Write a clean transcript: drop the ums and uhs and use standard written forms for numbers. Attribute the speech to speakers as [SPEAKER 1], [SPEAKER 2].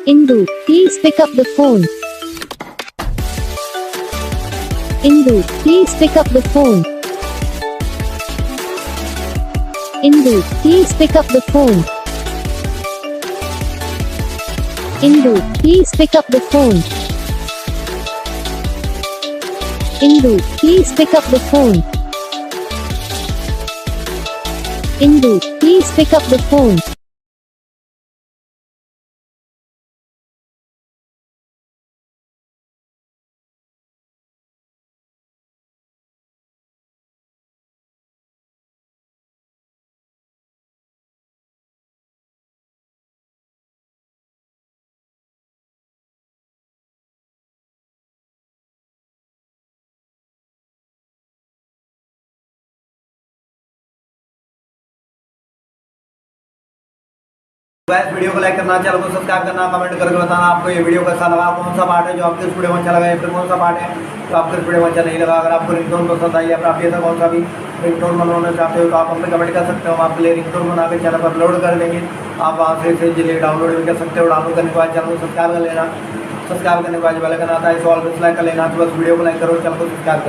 [SPEAKER 1] Indu, please pick up the phone. Indu, please pick up the phone. Indu, please pick up the phone. Indu, please pick up the phone. Indu, please pick up the phone. Indu, please pick up the phone.
[SPEAKER 2] Guys video को like करना, channel को subscribe करना, comment करके बताना आपको ये video कैसा लगा, कौन सा पार्ट है जो आपको इस वीडियो में अच्छा लगा या फिर कौन सा पार्ट है तो आपको इस वीडियो में अच्छा नहीं लगा। अगर आपको रिंगटोन पसंद आई या फिर आप ये कौन सा भी रिंगटोन बनवाना चाहते हो तो आप हमसे कमेंट कर सकते हो। हम आपके लिए रिंगटोन बना के चैनल पर अपलोड कर देंगे। आप वहाँ से इसे जिले डाउनलोड भी कर सकते हो। डाउनलोड करने के बाद चैनल को सब्सक्राइब कर लेना। सब्सक्राइब करने के बाद बेल आइकन आता है, इसे ऑल पे सेलेक्ट कर लेना। तो बस वीडियो को लाइक करो, चैनल को सब्सक्राइब करो।